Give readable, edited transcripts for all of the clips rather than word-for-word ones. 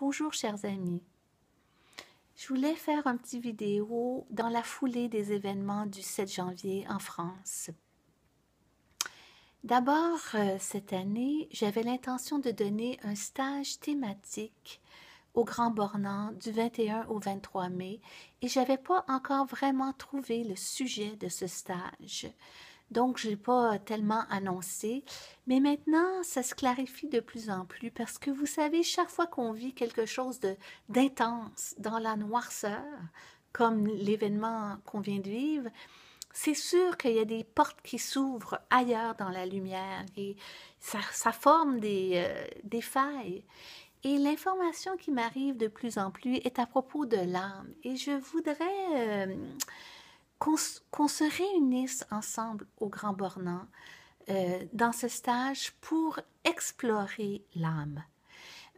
Bonjour chers amis, je voulais faire un petit vidéo dans la foulée des événements du 7 janvier en France. D'abord, cette année, j'avais l'intention de donner un stage thématique au Grand Bornand du 21 au 23 mai et je n'avais pas encore vraiment trouvé le sujet de ce stage. Donc, je n'ai pas tellement annoncé, mais maintenant, ça se clarifie de plus en plus parce que vous savez, chaque fois qu'on vit quelque chose d'intense dans la noirceur, comme l'événement qu'on vient de vivre, c'est sûr qu'il y a des portes qui s'ouvrent ailleurs dans la lumière et ça forme des failles. Et l'information qui m'arrive de plus en plus est à propos de l'âme. Et je voudrais qu'on se réunisse ensemble au Grand Bornand dans ce stage pour explorer l'âme.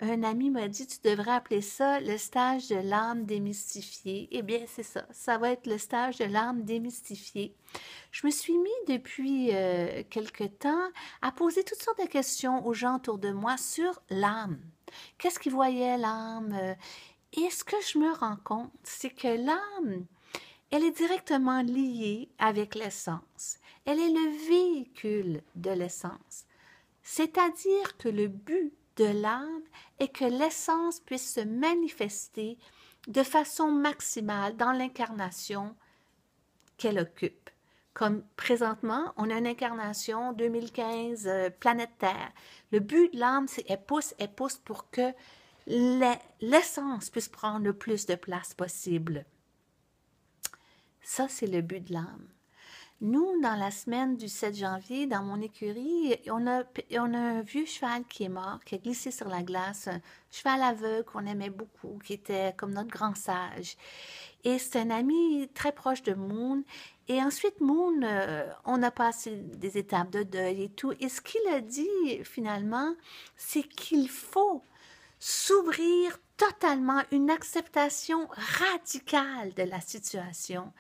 Un ami m'a dit, tu devrais appeler ça le stage de l'âme démystifiée. Eh bien, c'est ça. Ça va être le stage de l'âme démystifiée. Je me suis mis depuis quelque temps à poser toutes sortes de questions aux gens autour de moi sur l'âme. Qu'est-ce qu'ils voyaient l'âme? Et ce que je me rends compte, c'est que l'âme, elle est directement liée avec l'essence. Elle est le véhicule de l'essence. C'est-à-dire que le but de l'âme est que l'essence puisse se manifester de façon maximale dans l'incarnation qu'elle occupe. Comme présentement, on a une incarnation 2015, planète Terre. Le but de l'âme, c'est qu'elle pousse pour que l'essence puisse prendre le plus de place possible. Ça, c'est le but de l'âme. Nous, dans la semaine du 7 janvier, dans mon écurie, on a un vieux cheval qui est mort, qui a glissé sur la glace, un cheval aveugle qu'on aimait beaucoup, qui était comme notre grand sage. Et c'est un ami très proche de Moon. Et ensuite, Moon, on a passé des étapes de deuil et tout. Et ce qu'il a dit, finalement, c'est qu'il faut s'ouvrir totalement, une acceptation radicale de la situation.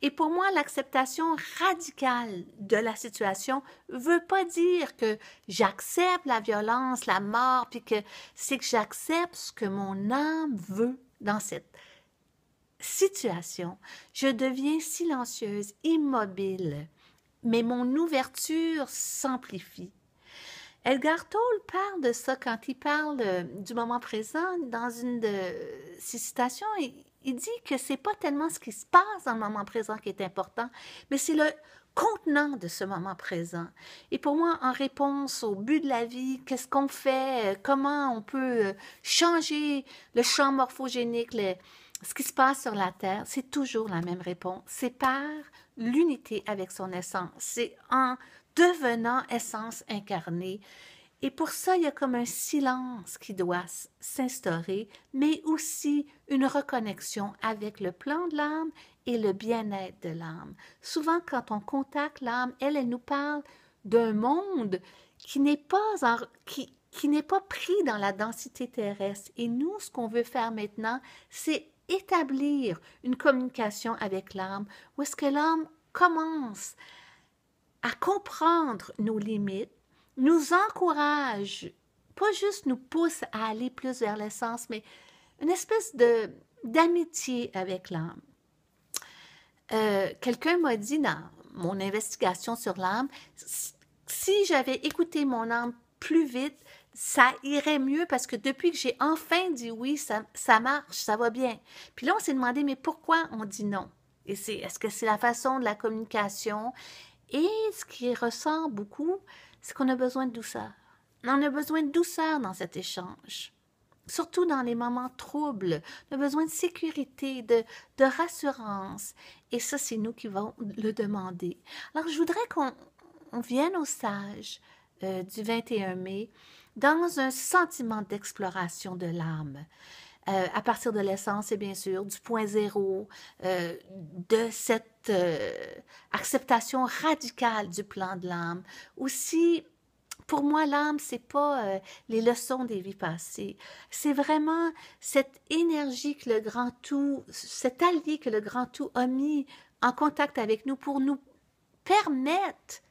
Et pour moi, l'acceptation radicale de la situation veut pas dire que j'accepte la violence, la mort, puis que c'est que j'accepte ce que mon âme veut dans cette situation. Je deviens silencieuse, immobile, mais mon ouverture s'amplifie. Edgar Tolle parle de ça quand il parle du moment présent. Dans une de ses citations, il dit que c'est pas tellement ce qui se passe dans le moment présent qui est important, mais c'est le contenant de ce moment présent. Et pour moi, en réponse au but de la vie, qu'est-ce qu'on fait, comment on peut changer le champ morphogénique, ce qui se passe sur la Terre, c'est toujours la même réponse. C'est par l'unité avec son essence. C'est en devenant essence incarnée. Et pour ça, il y a comme un silence qui doit s'instaurer, mais aussi une reconnexion avec le plan de l'âme et le bien-être de l'âme. Souvent, quand on contacte l'âme, elle nous parle d'un monde qui n'est pas qui n'est pas pris dans la densité terrestre. Et nous, ce qu'on veut faire maintenant, c'est établir une communication avec l'âme, où est-ce que l'âme commence à comprendre nos limites, nous encourage, pas juste nous pousse à aller plus vers l'essence, mais une espèce d'amitié avec l'âme. Quelqu'un m'a dit dans mon investigation sur l'âme, si j'avais écouté mon âme plus vite, ça irait mieux parce que depuis que j'ai enfin dit oui, ça marche, ça va bien. Puis là, on s'est demandé, mais pourquoi on dit non? Et est-ce que c'est la façon de la communication? Et ce qui ressort beaucoup, c'est qu'on a besoin de douceur. On a besoin de douceur dans cet échange. Surtout dans les moments troubles. On a besoin de sécurité, de rassurance. Et ça, c'est nous qui allons le demander. Alors, je voudrais qu'on vienne au stage du 21 mai dans un sentiment d'exploration de l'âme. À partir de l'essence et bien sûr du point zéro, de cette acceptation radicale du plan de l'âme. Aussi, pour moi, l'âme, c'est pas les leçons des vies passées. C'est vraiment cette énergie que le grand tout, cet allié que le grand tout a mis en contact avec nous pour nous permettre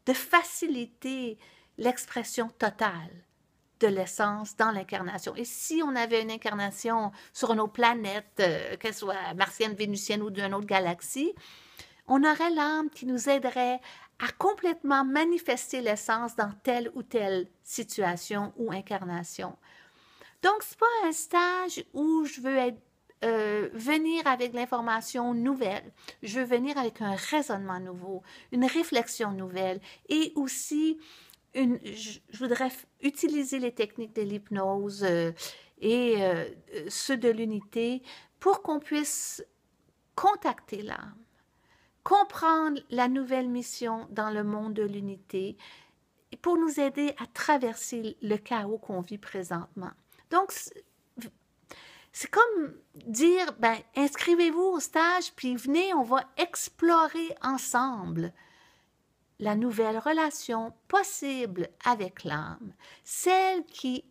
de faciliter l'expression totale de l'essence dans l'incarnation. Et si on avait une incarnation sur une autre planète, qu'elle soit martienne, vénusienne ou d'une autre galaxie, on aurait l'âme qui nous aiderait à complètement manifester l'essence dans telle ou telle situation ou incarnation. Donc, c'est pas un stage où je veux être venir avec l'information nouvelle. Je veux venir avec un raisonnement nouveau, une réflexion nouvelle et aussi je voudrais utiliser les techniques de l'hypnose et ceux de l'unité pour qu'on puisse contacter l'âme, comprendre la nouvelle mission dans le monde de l'unité pour nous aider à traverser le chaos qu'on vit présentement. Donc, c'est comme dire, ben, inscrivez-vous au stage, puis venez, on va explorer ensemble la nouvelle relation possible avec l'âme, celle qui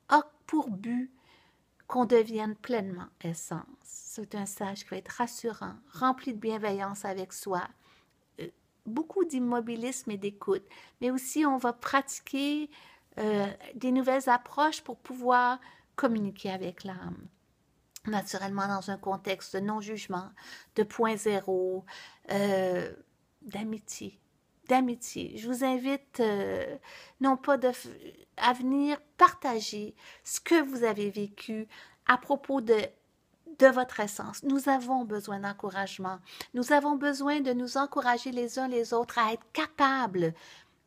a pour but qu'on devienne pleinement essence. C'est un stage qui va être rassurant, rempli de bienveillance avec soi, beaucoup d'immobilisme et d'écoute, mais aussi on va pratiquer des nouvelles approches pour pouvoir communiquer avec l'âme. Naturellement dans un contexte de non-jugement, de point zéro, d'amitié. Je vous invite non pas à venir partager ce que vous avez vécu à propos de votre essence. Nous avons besoin d'encouragement. Nous avons besoin de nous encourager les uns les autres à être capables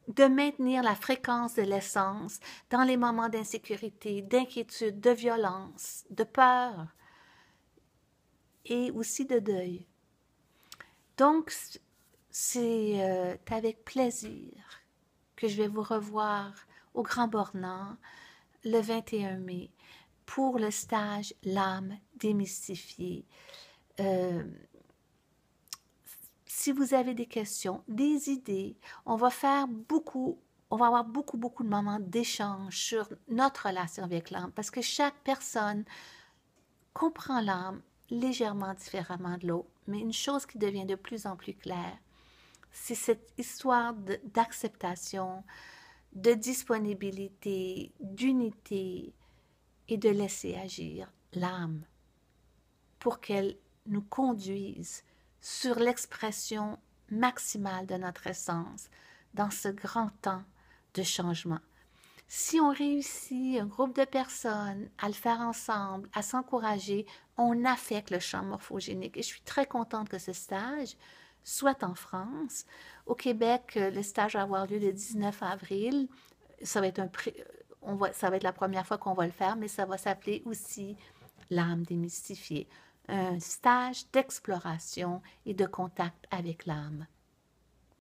de maintenir la fréquence de l'essence dans les moments d'insécurité, d'inquiétude, de violence, de peur et aussi de deuil. Donc, c'est avec plaisir que je vais vous revoir au Grand Bornand le 21 mai pour le stage L'âme démystifiée. Si vous avez des questions, des idées, on va avoir beaucoup de moments d'échange sur notre relation avec l'âme parce que chaque personne comprend l'âme légèrement différemment de l'autre. Mais une chose qui devient de plus en plus claire, c'est cette histoire d'acceptation, de disponibilité, d'unité et de laisser agir l'âme pour qu'elle nous conduise sur l'expression maximale de notre essence dans ce grand temps de changement. Si on réussit, un groupe de personnes, à le faire ensemble, à s'encourager, on affecte le champ morphogénique. Et je suis très contente que ce stage soit en France. Au Québec, le stage va avoir lieu le 19 avril. Ça va être ça va être la première fois qu'on va le faire, mais ça va s'appeler aussi l'âme démystifiée. Un stage d'exploration et de contact avec l'âme.